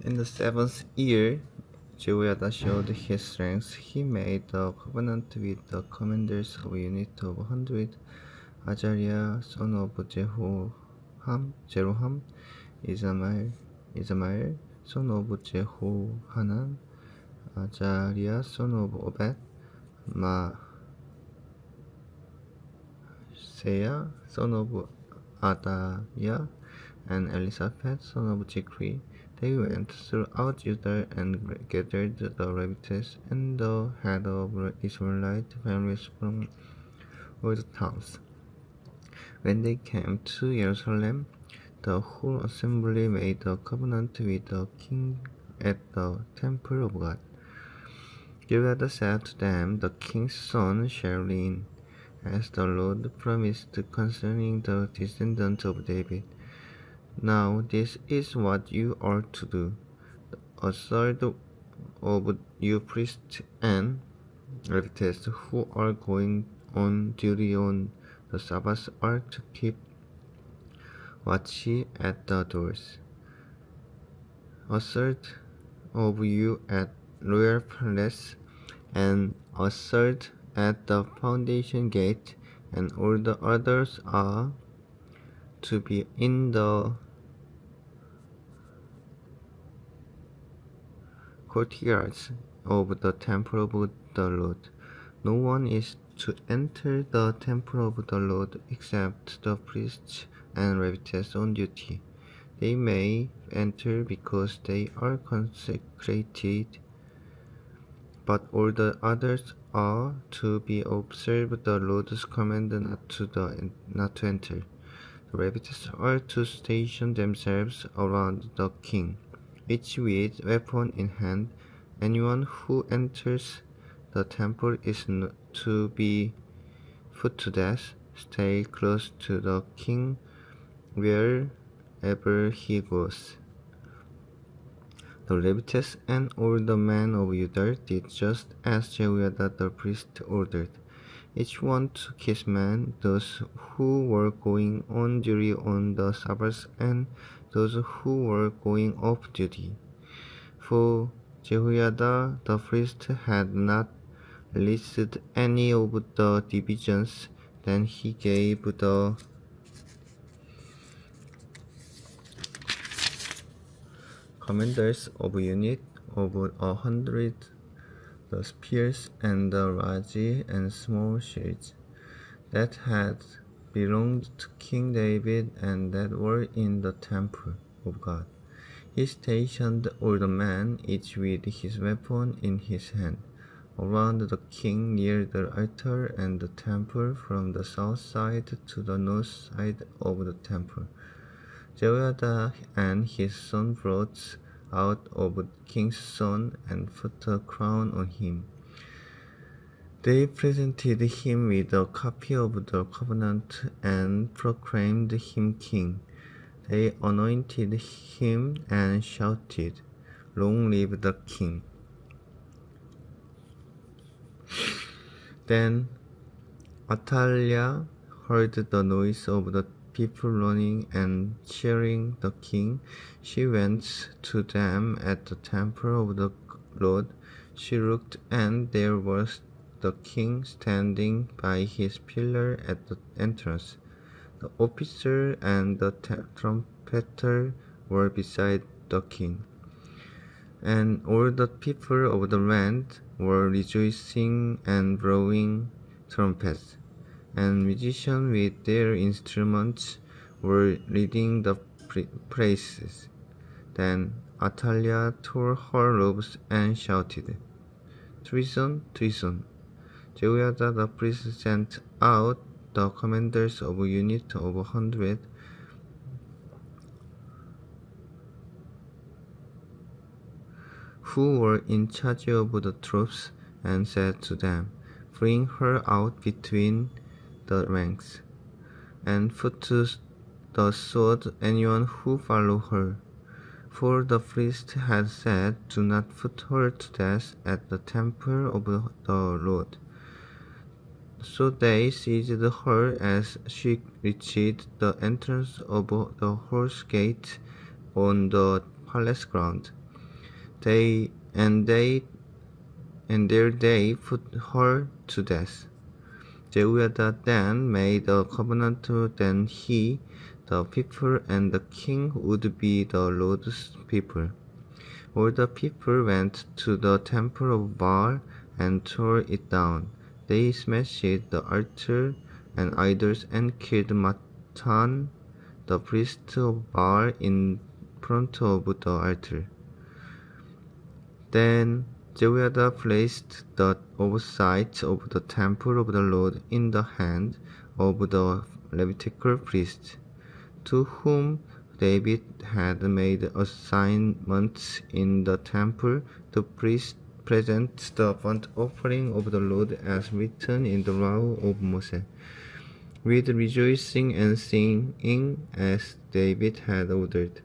In the seventh year, Jehoiada showed his strength. He made a covenant with the commanders of unit of 100, Azariah, son of Jeroham, Ismael, son of Jehohanan, Azariah, son of Obed, Maaseiah, son of Adaiah, and Elizabeth, son of Zikri. They went throughout Judah and gathered the Levites and the head of the Israelite families from all the towns. When they came to Jerusalem, the whole assembly made a covenant with the king at the temple of God. Jehoiada said to them, "The king's son shall reign, as the Lord promised concerning the descendants of David. Now this is what you are to do. A third of you priests and Levites who are going on duty on the Sabbath are to keep watch at the doors. A third of you at royal palace, and a third at the foundation gate, and all the others are to be in the courtyards of the temple of the Lord. No one is to enter the temple of the Lord except the priests and Levites on duty. They may enter because they are consecrated, but all the others are to be observe the Lord's command not to enter. The Levites are to station themselves around the king, each with weapon in hand. Anyone who enters the temple is to be put to death. Stay close to the king wherever he goes." The Levites and all the men of Judah did just as Jehoiada the priest ordered. Each one took his men, those who were going on duty on the Sabbath and those who were going off duty. For Jehoiada the priest had not listed any of the divisions. Then he gave the commanders of unit of 100 the spears and the large and small shields that had belonged to King David and that were in the temple of God. He stationed all the men, each with his weapon in his hand, around the king near the altar and the temple, from the south side to the north side of the temple. Jehoiada and his son brought out of the king's son and put a crown on him. They presented him with a copy of the covenant and proclaimed him king. They anointed him and shouted, "Long live the king!" Then Athaliah heard the noise of the people running and cheering the king. She went to them at the temple of the Lord. She looked, and there was the king standing by his pillar at the entrance. The officer and the trumpeter were beside the king, and all the people of the land were rejoicing and blowing trumpets, and musicians with their instruments were leading the praises. Then Athaliah tore her robes and shouted, "Treason, treason!" Jehoiada the priest sent out the commanders of a unit of 100 who were in charge of the troops and said to them, "Bring her out between the ranks, and put to the sword anyone who follows her." For the priest had said, "Do not put her to death at the temple of the Lord." So they seized her as she reached the entrance of the horse gate on the palace ground. and there they put her to death. Jehoiada then made a covenant that he, the people, and the king would be the Lord's people. All the people went to the temple of Baal and tore it down. They smashed the altar and idols and killed Matan, the priest of Baal, in front of the altar. Then Jehoiada placed the oversight of the temple of the Lord in the hand of the Levitical priests, to whom David had made assignments in the temple. The priests present the burnt offering of the Lord as written in the law of Moses, with rejoicing and singing as David had ordered.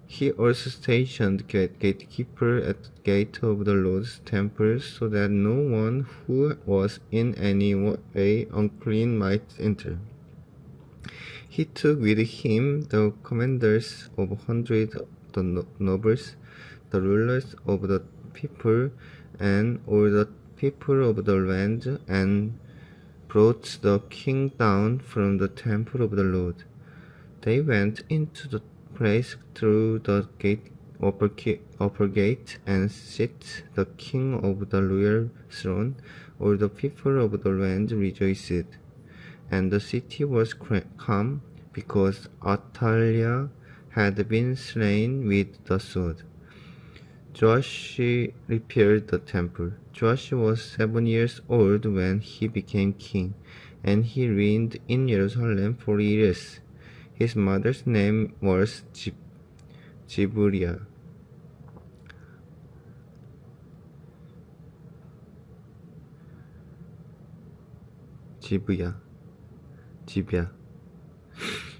He also stationed gatekeeper at the gate of the Lord's temple, so that no one who was in any way unclean might enter. He took with him the commanders of 100, the nobles, the rulers of the people, and all the people of the land, and brought the king down from the temple of the Lord. They went into the place through the upper gate, and set the king of the royal throne. All the people of the land rejoiced, and the city was calm, because Athaliah had been slain with the sword. Joash repaired the temple. Joash was 7 years old when he became king, and he reigned in Jerusalem 4 years. His mother's name was Zibuya.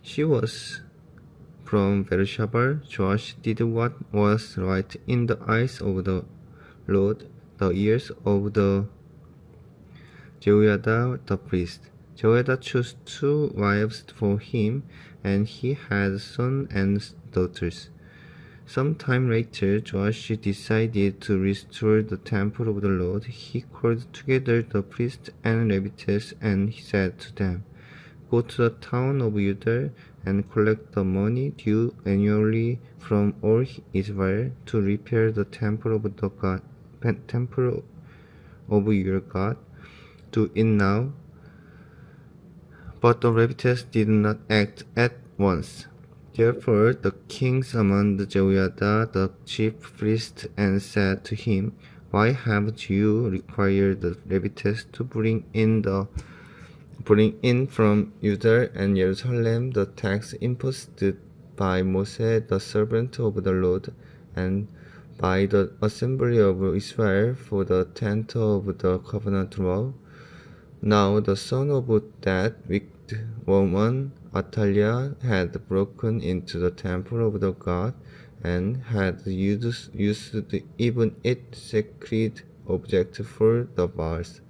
She was from Beersheba. Joash did what was right in the eyes of the Lord the years of the Jehoiada the priest. Jehoiada chose 2 wives for him, and he had sons and daughters. Some time later, Joash decided to restore the temple of the Lord. He called together the priests and Levites, and he said to them, "Go to the town of Judah and collect the money due annually from all Israel to repair the temple of your God. Do it now." But the Levites did not act at once. Therefore the king summoned Jehoiada the chief priest and said to him, "Why haven't you required the Levites to bring in from Judah and Jerusalem the tax imposed by Moses the servant of the Lord, and by the assembly of Israel for the tenth of the covenant law?" Now the son of that wicked woman Athaliah had broken into the temple of the God, and had used even its sacred object for the Baals.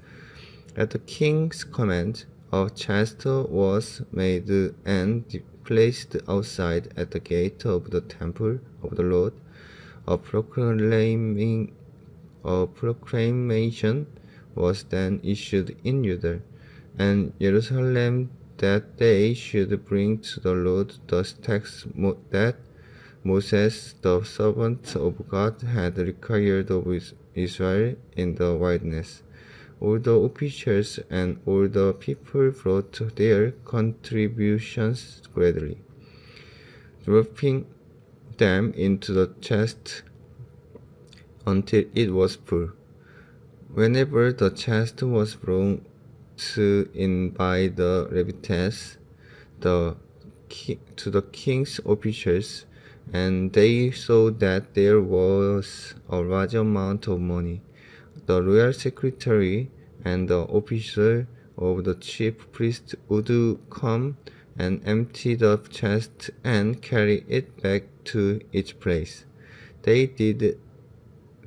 At the king's command, a chest was made and placed outside at the gate of the temple of the Lord. A proclamation was then issued in Judah and Jerusalem that they should bring to the Lord the tax that Moses, the servant of God, had required of Israel in the wilderness. All the officials and all the people brought their contributions gladly, dropping them into the chest until it was full. Whenever the chest was brought in by the Levites to the king's officials, and they saw that there was a large amount of money, the royal secretary and the officer of the chief priest would come and empty the chest and carry it back to its place. They did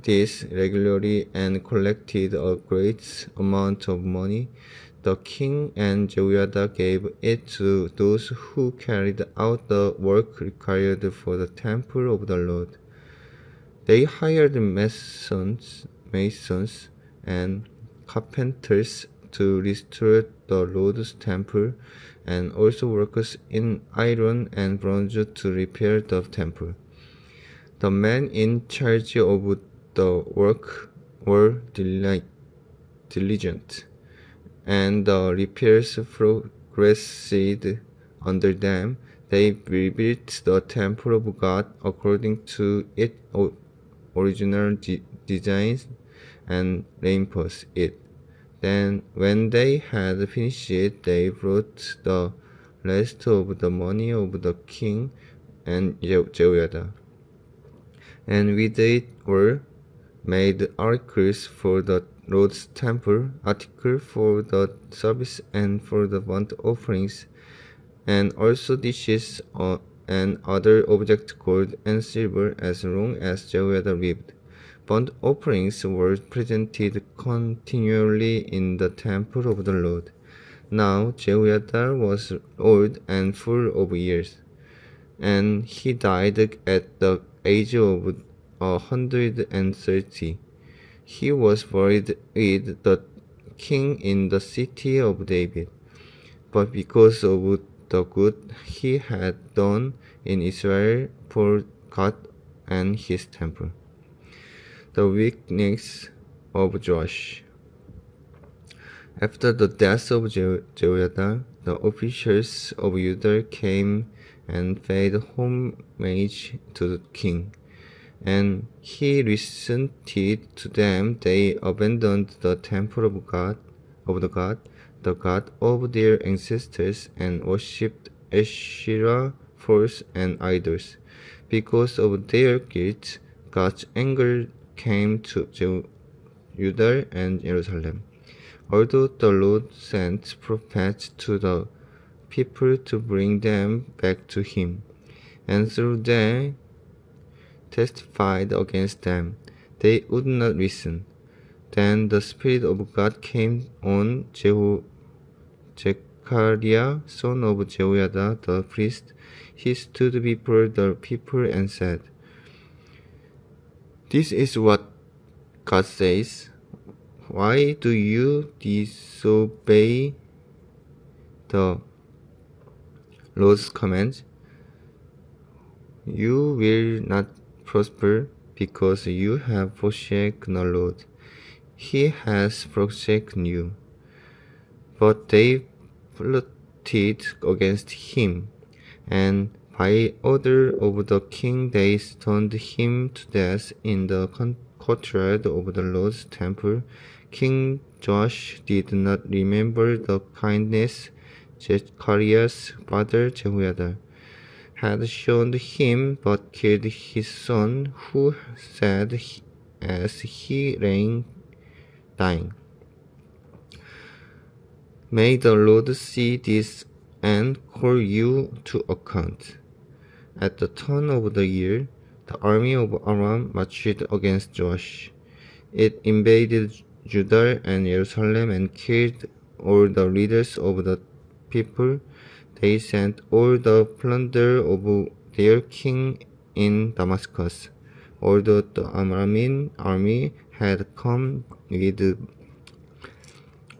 this regularly and collected a great amount of money. The king and Jehoiada gave it to those who carried out the work required for the temple of the Lord. They hired masons and carpenters to restore the Lord's temple, and also workers in iron and bronze to repair the temple. The men in charge of the work were diligent, and the repairs progressed under them. They rebuilt the temple of God according to its original design and reinforced it. Then, when they had finished it, they brought the rest of the money of the king and Jehoiada, and with it were made articles for the Lord's temple, articles for the service and for the burnt offerings, and also dishes and other objects, gold and silver, as long as Jehoiada lived. Burnt offerings were presented continually in the temple of the Lord. Now Jehoiada was old and full of years, and he died at the age of 130. He was buried with the king in the city of David. But because of the good he had done in Israel for God and his temple. The weakness of Joash. After the death of Jehoiada, the officials of Judah came and paid homage to the king, and he listened to them. They abandoned the temple of the God of their ancestors, and worshipped Asherah, poles, and idols. Because of their guilt, God's anger came to Judah and Jerusalem. Although the Lord sent prophets to the people to bring them back to him, and through them testified against them, they would not listen. Then the Spirit of God came on Zechariah, son of Jehoiada the priest. He stood before the people and said, "This is what God says. Why do you disobey the Lord's commands? You will not prosper because you have forsaken the Lord. He has forsaken you." But they plotted against him, and by order of the king they stoned him to death in the courtyard of the Lord's temple. King Joash did not remember the kindness Zechariah's father Jehoiada had shown him, but killed his son, who said as he lay dying, "May the Lord see this and call you to account." At the turn of the year, the army of Aram marched against Joash. It invaded Judah and Jerusalem and killed all the leaders of the people. They sent all the plunder of their king in Damascus. Although the Aramean army had come with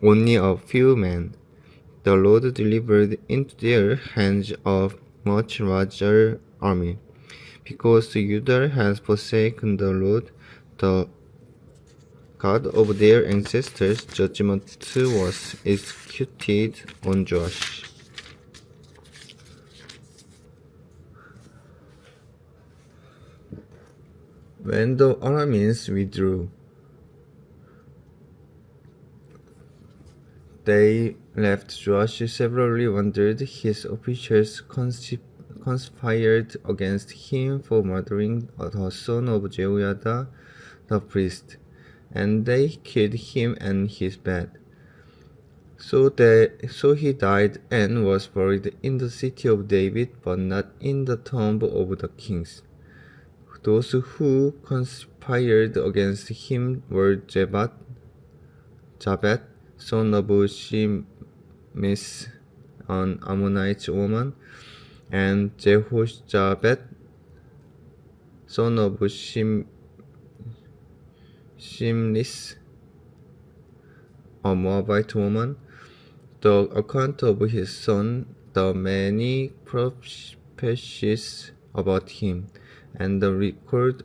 only a few men, the Lord delivered into their hands a much larger army. Because Judah has forsaken the Lord, the God of their ancestors, judgment was executed on Joash. When the Arameans withdrew, they left Joash severely wounded. His officials conspired against him for murdering the son of Jehoiada the priest, and they killed him and his bed. So he died and was buried in the city of David, but not in the tomb of the kings. Those who conspired against him were Jabet, son of Shimesh, an Ammonite woman, and Jehoshaphat, son of Shimei, Shimlis, a Moabite woman, the account of his son, the many prophecies about him, and the record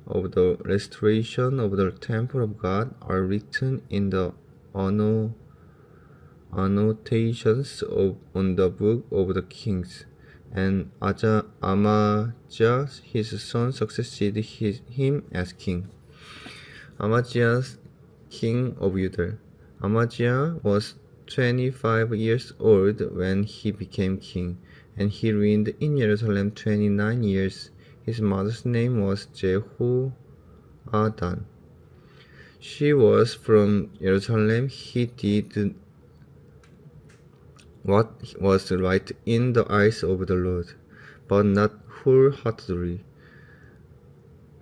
of the restoration of the temple of God are written in the annotations on the book of the kings. And Amaziah his son succeeded him as king. Amaziah, king of Judah. Amaziah was 25 years old when he became king, and he reigned in Jerusalem 29 years. His mother's name was Jehoadan. She was from Jerusalem. He did what was right in the eyes of the Lord, but not wholeheartedly.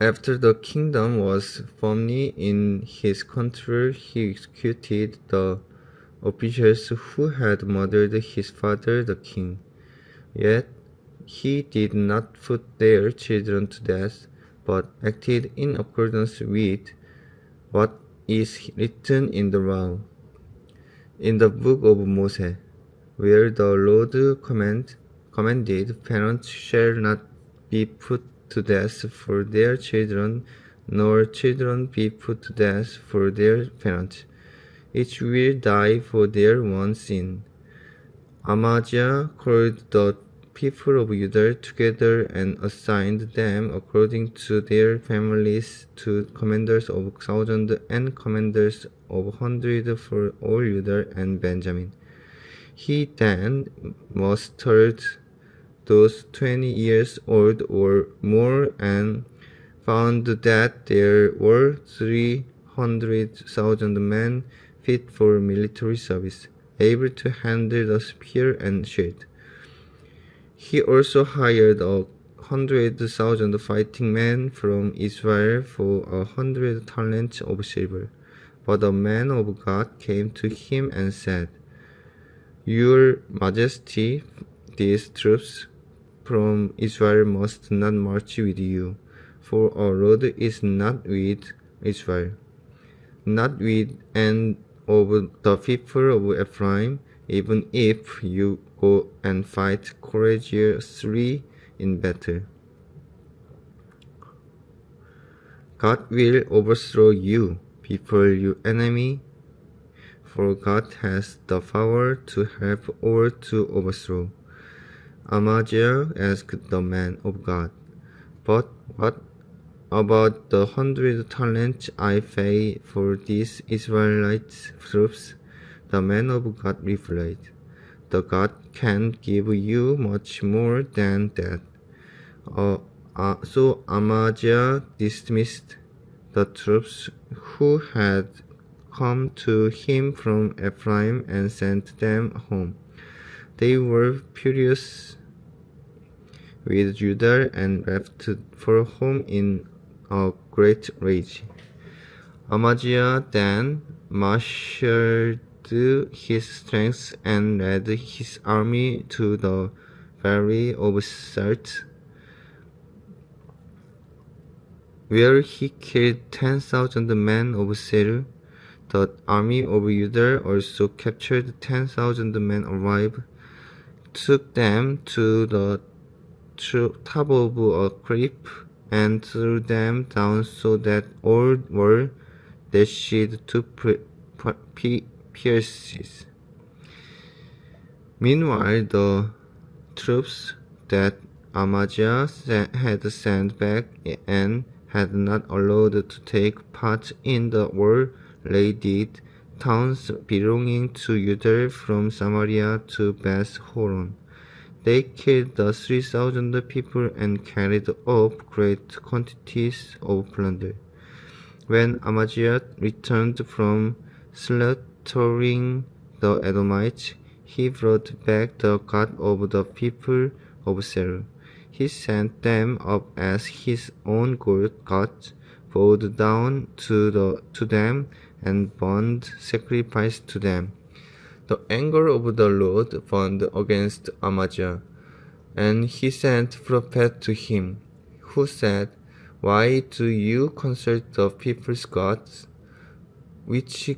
After the kingdom was firmly in his control, he executed the officials who had murdered his father the king. Yet he did not put their children to death, but acted in accordance with what is written in the law, in the book of Moses, where the Lord commanded, parents shall not be put to death for their children, nor children be put to death for their parents. Each will die for their one sin. Amaziah called the people of Judah together and assigned them according to their families to commanders of thousands and commanders of hundreds for all Judah and Benjamin. He then mustered those 20 years old or more and found that there were 300,000 men fit for military service, able to handle the spear and shield. He also hired 100,000 fighting men from Israel for 100 talents of silver. But a man of God came to him and said, Your Majesty, these troops from Israel must not march with you, for our Lord is not with Israel, not with any of the people of Ephraim, even if you go and fight courageously in battle. God will overthrow you, people, your enemy, for God has the power to help or to overthrow. Amaziah asked the man of God, But what about the 100 talents I pay for these Israelite troops? The man of God replied, The God can give you much more than that. So Amaziah dismissed the troops who had come to him from Ephraim and sent them home. They were furious with Judah and left for home in a great rage. Amaziah then marshaled his strength and led his army to the valley of Salt, where he killed 10,000 men of Seir. The army of Judah also captured 10,000 men alive, took them to the top of a cliff, and threw them down so that all were dashed to pieces. Meanwhile, the troops that Amaziah had sent back and had not allowed to take part in the war raided towns belonging to Judah from Samaria to Beth Horon. They killed the 3,000 people and carried off great quantities of plunder. When Amaziah returned from slaughtering the Edomites, he brought back the God of the people of Seir. He sent them up as his own gods, bowed down to them, and burned sacrifice to them. The anger of the Lord burned against Amaziah, and he sent prophets to him, who said, Why do you consult the people's gods, which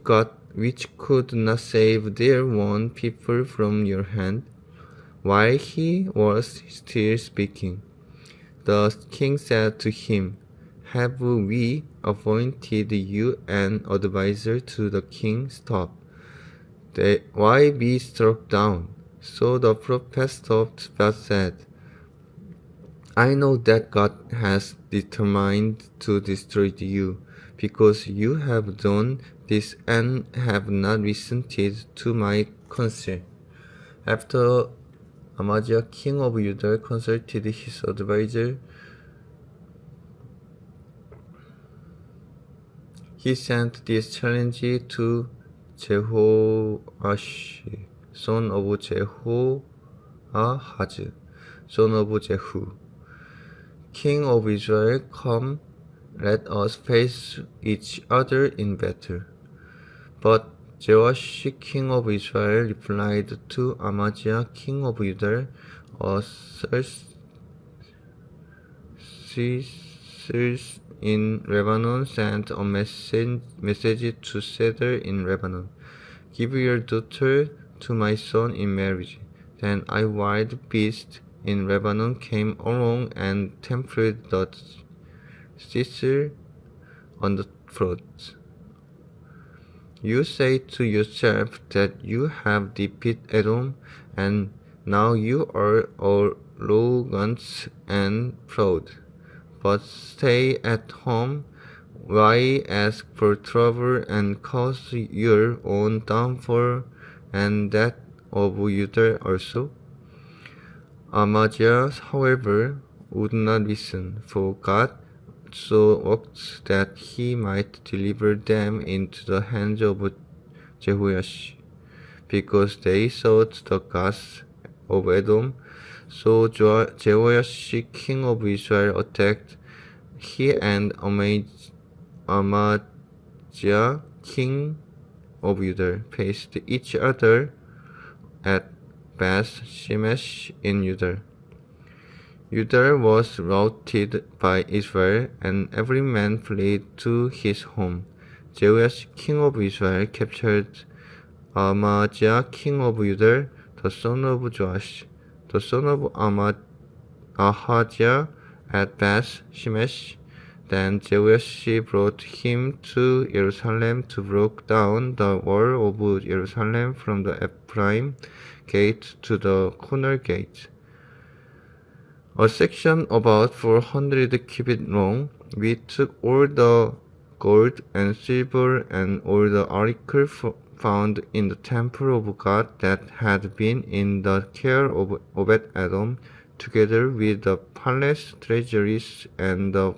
could not save their own people from your hand? While he was still speaking, the king said to him, Have we appointed you an advisor to the king? Stop. Why be struck down? So the prophet stopped but said, I know that God has determined to destroy you, because you have done this and have not listened to my counsel. After Amaziah king of Judah consulted his advisor, he sent this challenge to Jehoash, son of Jehoahaz, son of Jehu. King of Israel, come, let us face each other in battle. But Joash, king of Israel, replied to Amaziah, king of Judah, a sorceress in Lebanon sent a message to Cedar in Lebanon. Give your daughter to my son in marriage. Then a wild beast in Lebanon came along and trampled the thistle on the throat. You say to yourself that you have defeated Edom, and now you are arrogant and proud. But stay at home. Why ask for trouble and cause your own downfall and that of Judah also? Amaziah, however, would not listen, for God so worked that he might deliver them into the hands of Jehoash, because they sought the gods of Edom. So Jehoash, king of Israel, attacked. He and Amaziah, king of Judah, faced each other at Beth Shemesh in Judah. Judah was routed by Israel, and every man fled to his home. Jehoash, king of Israel, captured Amaziah, king of Judah, the son of Joash, the son of Ahaziah, at Beth Shemesh. Then Jehoash brought him to Jerusalem to break down the wall of Jerusalem from the Ephraim gate to the corner gate, a section about 400 cubits long. We took all the gold and silver and all the articles found in the temple of God that had been in the care of Obed-Edom, together with the palace treasuries and the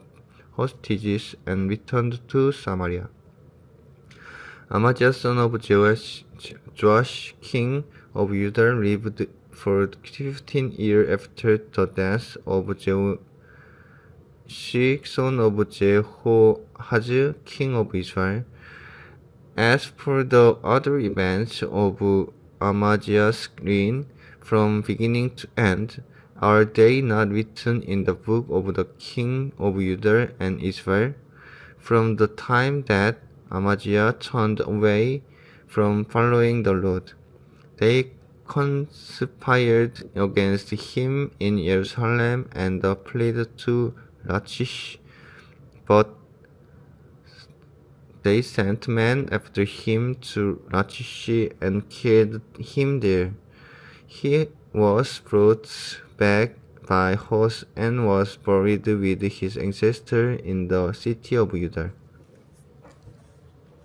hostages, and returned to Samaria. Amaziah, son of Joash, king of Judah, lived for 15 years after the death of Joash, son of Jehoahaz, king of Israel. As for the other events of Amaziah's reign, from beginning to end, are they not written in the book of the king of Judah and Israel? From the time that Amaziah turned away from following the Lord, they conspired against him in Jerusalem and fled to Lachish, but they sent men after him to Lachish and killed him there. He was brought back by horse and was buried with his ancestors in the city of Judah.